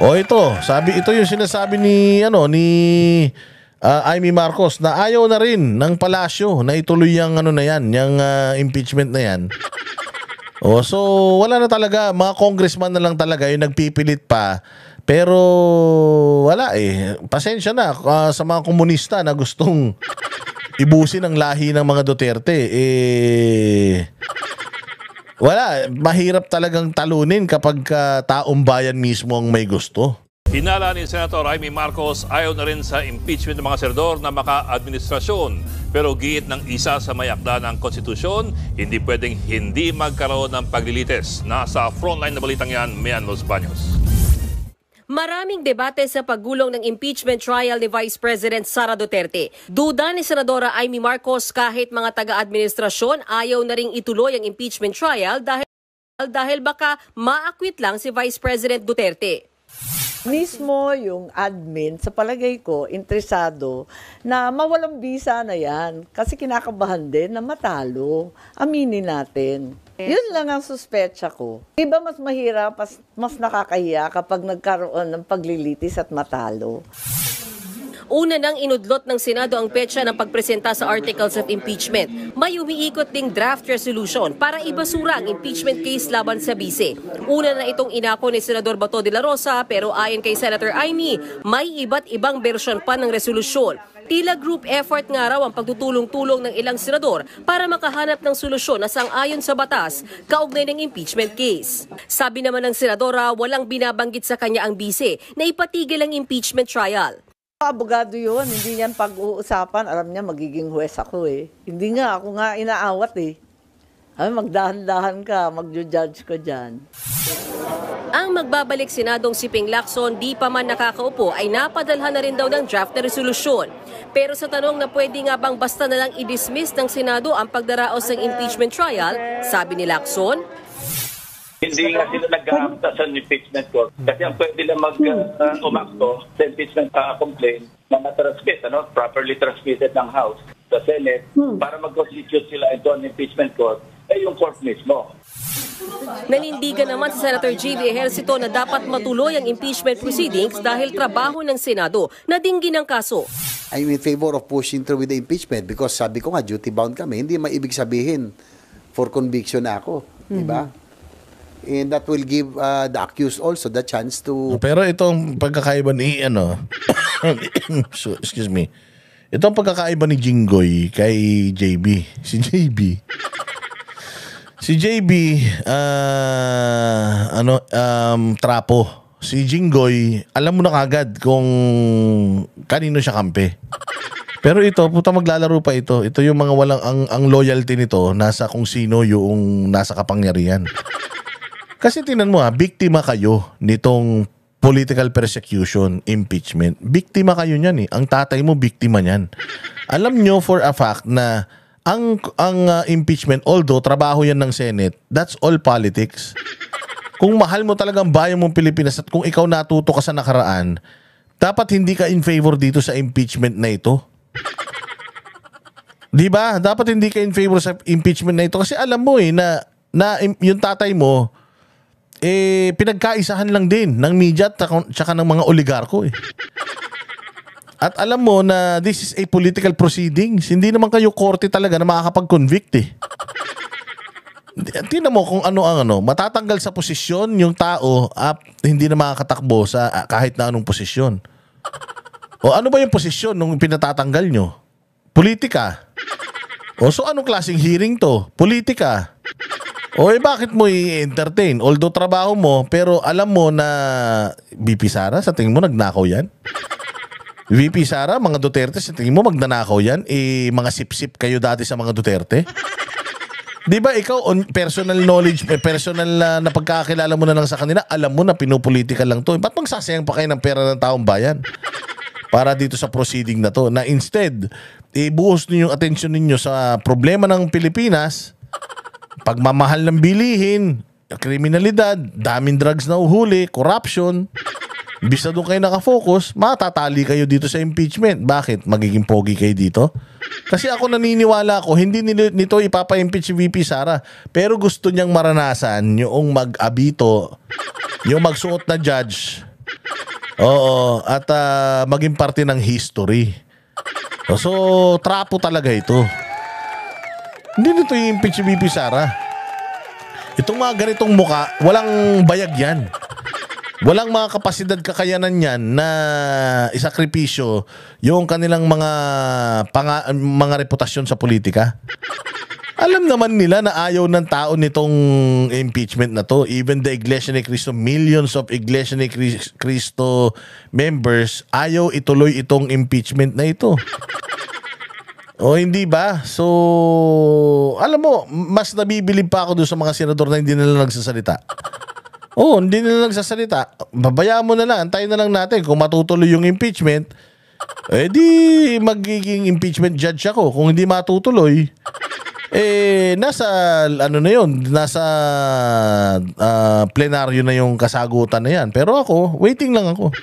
O ito, ito yung sinasabi ni Amy Marcos na ayaw na rin ng palasyo na ituloy yung yung impeachment na yan. O so wala na talaga, mga congressman na lang talaga yung nagpipilit pa. Pero wala pasensya na sa mga komunista na gustong ibusin ang lahi ng mga Duterte. Wala, mahirap talagang talunin kapag taong bayan mismo ang may gusto. Hinala ni Senator Amy Marcos ayaw na rin sa impeachment ng mga senador na maka-administrasyon. Pero giit ng isa sa may akda ng konstitusyon, hindi pwedeng hindi magkaroon ng paglilitis. Nasa frontline na balitang yan, Mian Los Baños. Maraming debate sa paggulong ng impeachment trial ni Vice President Sara Duterte. Duda ni Senadora Amy Marcos kahit mga taga-administrasyon ayaw na ring ituloy ang impeachment trial dahil baka maakwit lang si Vice President Duterte. Mismo yung admin, sa palagay ko, interesado na mawalang bisa na yan. Kasi kinakabahan din na matalo. Aminin natin. Yun lang ang suspecha ko. Iba mas mahirap, mas nakakahiya kapag nagkaroon ng paglilitis at matalo. Una nang inudlot ng Senado ang petsa ng pagpresenta sa articles of impeachment. May umiikot ding draft resolution para ibasura ang impeachment case laban sa bise. Una na itong inako ni Senador Bato de la Rosa pero ayon kay Senator Amy, may iba't ibang bersyon pa ng resolusyon. Tila group effort nga raw ang pagtutulong-tulong ng ilang senador para makahanap ng solusyon na sang-ayon sa batas kaugnay ng impeachment case. Sabi naman ng senadora, walang binabanggit sa kanya ang bise na ipatigil ang impeachment trial. Abogado yun, hindi niyan pag-uusapan. Alam niya, magiging huwes ako Hindi nga, ako nga inaawat magdahan-dahan ka, magjo-judge ko dyan. Ang magbabalik Senadong si Ping Lacson di pa man nakakaupo ay napadalhan na rin daw ng draft na resolusyon. Pero sa tanong na pwede nga bang basta na lang i-dismiss ng Senado ang pagdaraos ng impeachment trial, sabi ni Lacson, hindi nga sila nag-aamta sa impeachment court. Kasi ang pwede lang umakto sa impeachment complaint na matransmit, properly transmitted ng House sa Senate para mag-constitute sila into an impeachment court, yung court mismo. Nanindigan naman si Senator J.V. Ejercito na dapat matuloy ang impeachment proceedings dahil trabaho ng Senado na dinggin ang kaso. I'm in favor of pushing through with the impeachment because sabi ko nga, duty-bound kami. Hindi maibig sabihin for conviction na ako. Diba? And that will give the accused also the chance to... Pero itong pagkakaiba ni excuse me. Itong pagkakaiba ni Jinggoy kay JB. Si JB trapo. Si Jinggoy, alam mo na kagad kung kanino siya kampe. Pero ito, puta maglalaro pa ito. Ito yung mga walang ang loyalty nito nasa kung sino yung nasa kapangyarihan. Kasi tinan mo biktima kayo nitong political persecution, impeachment. Biktima kayo niyan Ang tatay mo biktima niyan. Alam nyo for a fact na ang impeachment, although trabaho yan ng Senate, that's all politics. Kung mahal mo talagang bayan mong Pilipinas at kung ikaw natuto ka sa nakaraan, dapat hindi ka in favor dito sa impeachment na ito. Di ba? Dapat hindi ka in favor sa impeachment na ito kasi alam mo na yung tatay mo pinagkaisahan lang din ng media at saka ng mga oligarko At alam mo na this is a political proceedings. Hindi naman kayo korte talaga na makakapag-convict Tingnan mo kung ano matatanggal sa posisyon yung tao hindi na makakatakbo sa kahit na anong posisyon. O ano ba yung posisyon nung pinatatanggal nyo? Politika. O so anong klaseng hearing to? Politika. O bakit mo i-entertain? Although trabaho mo, pero alam mo na VP Sara, sa tingin mo nagnakaw yan? VP Sara, mga Duterte, sa tingin mo magnanakaw yan? Mga sip-sip kayo dati sa mga Duterte? Di ba ikaw, on personal knowledge, personal na pagkakakilala mo na lang sa kanila, alam mo na pinupolitika lang to. Ba't magsasayang pa kayo ng pera ng taong bayan? Para dito sa proceeding na to. Na instead, ibuhos niyo yung atensyon ninyo sa problema ng Pilipinas, pagmamahal ng bilihin, kriminalidad, daming drugs na uhuli, corruption. Imbis na doon kayo nakafocus, matatali kayo dito sa impeachment. Bakit? Magiging pogi kayo dito? Kasi ako naniniwala ko, hindi nito ipapa-impeach si VP Sara. Pero gusto niyang maranasan yung mag-abito, yung magsuot na judge, Oo, at maging parte ng history. So, trapo talaga ito. Hindi nito i-impeach si VP Sara. Itong mga ganitong muka, walang bayag yan. Walang mga kapasidad, kakayanan yan na isakripisyo yung kanilang mga reputasyon sa politika. Alam naman nila na ayaw ng tao nitong impeachment na to. Even the Iglesia ni Cristo, millions of Iglesia ni Cristo members, ayaw ituloy itong impeachment na ito. O hindi ba? So, alam mo, mas nabibilib pa ako doon sa mga senador na hindi nila nagsasalita. Oo, hindi nila nagsasalita. Babayaan mo na lang, antayin na lang natin kung matutuloy yung impeachment. Eh di magiging impeachment judge ako. Kung hindi matutuloy, nasa ano na yun, nasa plenaryo na yung kasagutan na yan. Pero ako, waiting lang ako.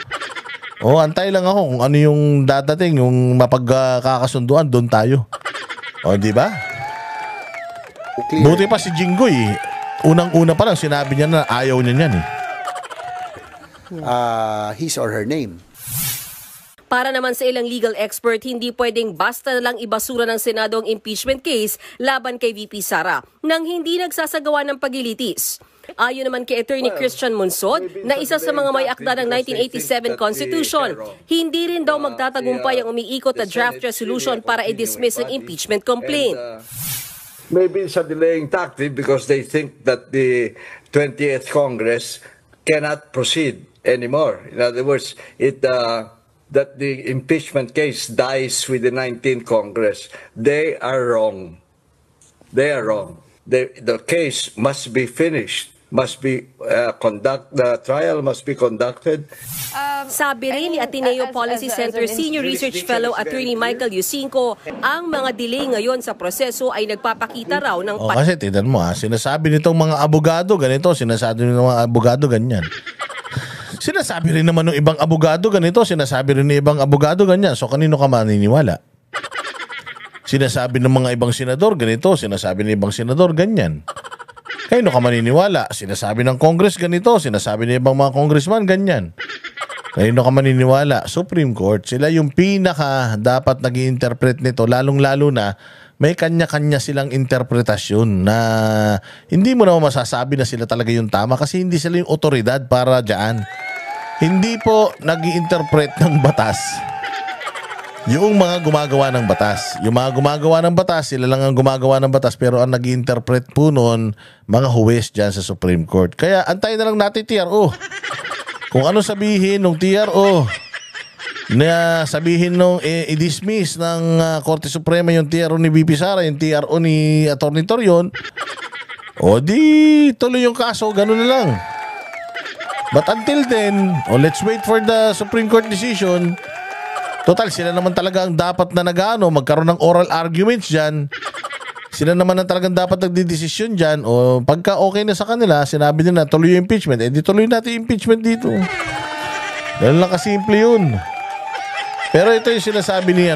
Antay lang ako kung ano yung dadating, yung mapagkakasunduan, doon tayo. Di ba? Buti pa si Jinggoy, unang-una pa lang sinabi niya na ayaw niya niyan His or her name. Para naman sa ilang legal expert, hindi pwedeng basta lang ibasura ng Senado ang impeachment case laban kay VP Sara nang hindi nagsasagawa ng paglilitis. Ayon naman kay Attorney Christian Monsod, na isa sa mga may akda ng 1987 Constitution, hindi rin daw magtatagumpay ang umiikot na draft resolution para i-dismiss ang impeachment complaint. Maybe it's a delaying tactic because they think that the 20th Congress cannot proceed anymore. In other words, that the impeachment case dies with the 19th Congress. They are wrong. They are wrong. The case must be finished. The trial must be conducted. Sabi rin ni Ateneo Policy Center Senior Research Fellow Attorney Michael Yusinko, ang mga delay ngayon sa proseso ay nagpapakita raw ng kasi tignan mo sinasabi nitong mga abogado ganito, sinasabi nitong mga abogado ganyan. Sinasabi rin naman ng ibang abogado ganito, sinasabi rin ng ibang abogado ganyan. So kanino ka maniniwala? Sinasabi ng mga ibang senador ganito, sinasabi ng ibang senador ganyan. Kanino ka maniniwala? Sinasabi ng Congress ganito, sinasabi ng ibang mga congressman ganyan. Kanino ka maniniwala? Supreme Court, sila yung pinaka dapat nag-i-interpret nito, lalong-lalo na may kanya-kanya silang interpretasyon na hindi mo naman masasabi na sila talaga yung tama kasi hindi sila yung otoridad para dyan. Hindi po nag-i-interpret ng batas yung mga gumagawa ng batas. Yung mga gumagawa ng batas, sila lang ang gumagawa ng batas, pero ang nag-i-interpret po noon, mga huwes dyan sa Supreme Court. Kaya antayin na lang natin TRO. Kung ano sabihin ng TRO, na sabihin nung i-dismiss ng Korte Suprema yung TRO ni VP Sara, yung TRO ni Atty. Torion, di tuloy yung kaso, ganun na lang. But until then, let's wait for the Supreme Court decision. Total, sila naman talaga ang dapat na magkaroon ng oral arguments dyan. Sila naman ang talagang dapat nagdidesisyon dyan. O pagka okay na sa kanila, sinabi nila tuloy yung impeachment. Di tuloy natin yung impeachment dito. Ganun lang kasimple yun. Pero ito yung sinasabi ni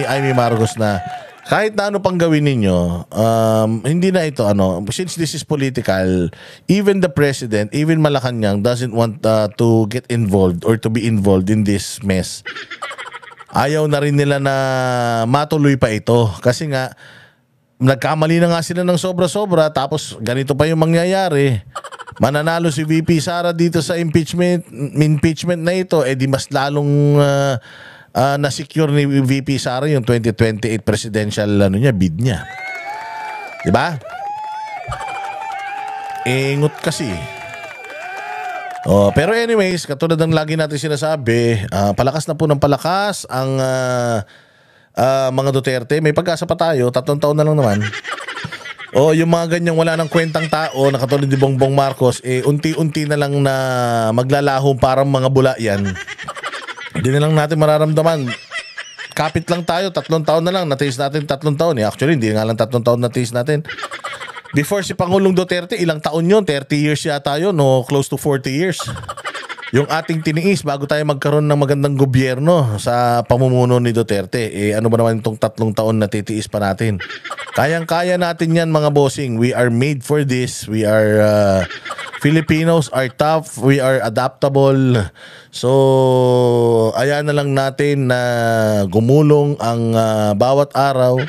Amy Marcos na kahit na ano pang gawin ninyo, hindi na ito since this is political, even the president, even Malacanang doesn't want to get involved or to be involved in this mess. Ayaw na rin nila na matuloy pa ito kasi nga nagkamali na nga sila ng sobra-sobra tapos ganito pa yung mangyayari. Mananalo si VP Sara dito sa impeachment na ito, di mas lalong na-secure ni VP Sara yung 2028 presidential bid niya. Diba? Ingot kasi. Pero anyways, katulad ng lagi natin sinasabi, palakas na po ng palakas ang mga Duterte. May pag-asa pa tayo, 3 taon na lang naman. Yung mga ganyang wala ng kwentang tao na katulad ni Bongbong Marcos, unti-unti na lang na maglalaho parang mga bula yan. Hindi na lang natin mararamdaman. Kapit lang tayo, 3 taon na lang. Natiis natin 3 taon. Actually, hindi nga lang 3 taon natiis natin. Before si Pangulong Duterte, ilang taon yun? 30 years yata yun, close to 40 years. Yung ating tiniis bago tayo magkaroon ng magandang gobyerno sa pamumuno ni Duterte. Ano ba naman itong 3 taon na titiis pa natin? Kayang-kaya natin yan mga bossing. We are made for this. We are Filipinos are tough, we are adaptable. So, ayan na lang natin na gumulong ang bawat araw.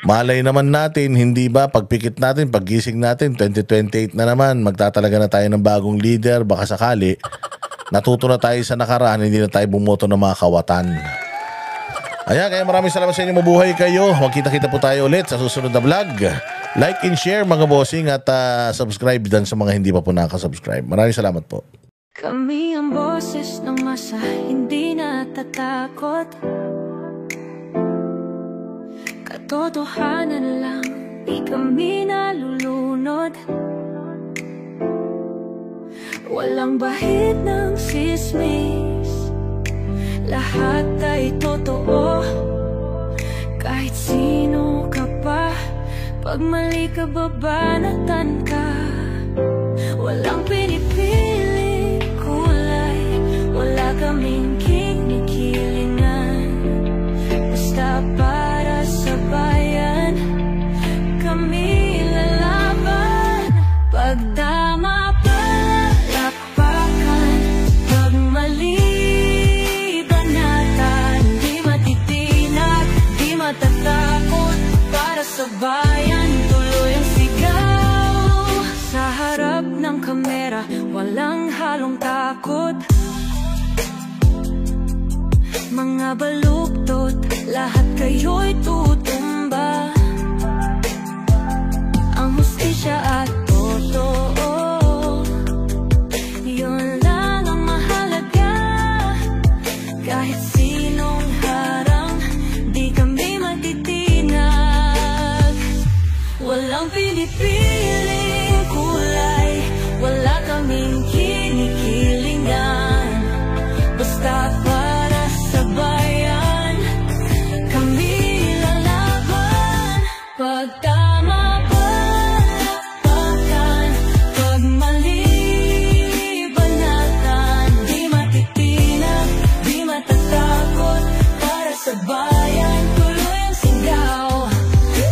Malay naman natin, hindi ba, pagpikit natin, paggising natin, 2028 na naman, magtatalaga na tayo ng bagong leader, baka sakali, natuto na tayo sa nakaraan, hindi na tayo bumoto ng mga kawatan. Ayan, kaya maraming salamat sa inyo, mabuhay kayo. Magkita-kita po tayo ulit sa susunod na vlog. Like and share mga bossing at subscribe din sa mga hindi pa po nakasubscribe. Maraming salamat po. Kami ang boses ng masa, hindi natatakot. Katotohanan lang, di kami nalulunod. Walang bahid ng sismis, lahat ay totoo. Kahit sino ka pa, pag mali ka babanatan ka. Walang pinipiling kulay, wala kaming kinikilingan. Basta para sa bayan, kami lalaban. Pagdama palakpakan, pag mali banatan. Di matitinag, di matatakot, para sa bayan tuloy ang sigaw. Sa harap ng kamera, walang halong takot. Mga baluktot, lahat kayo'y tutumba. Ang hustisya at totoo, yun lang ang mahalaga. Kahit sinong harang, di kami matitinag. Walang pinipiling kulay, wala kaming kinikilingan. Basta para sa bayan, kami lalaban. Pagtama palakpakan, pag mali banatan. Di matitinag, di matatakot, para sa bayan tuloy ang sigaw.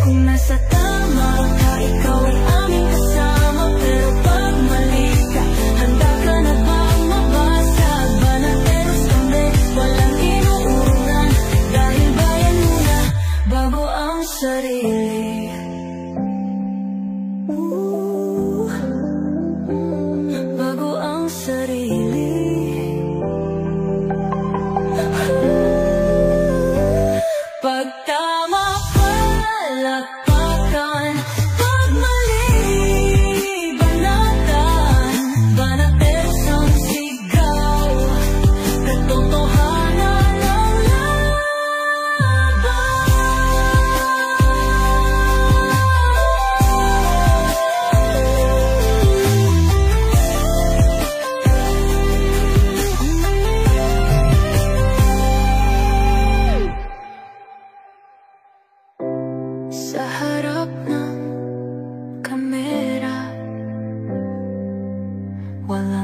Kung nasa tama ka, ikaw ay aming kasama. Pero pag mali ka, handa ka na bang mabasag? Banateros kami, walang inuurungan. Dahil bayan muna, bago ang sarili. Bago ang sarili. Pagtama palakpakan, pag mali banatan. Banateros ang sigaw, katotohanan ang sa harap ng kamera, wala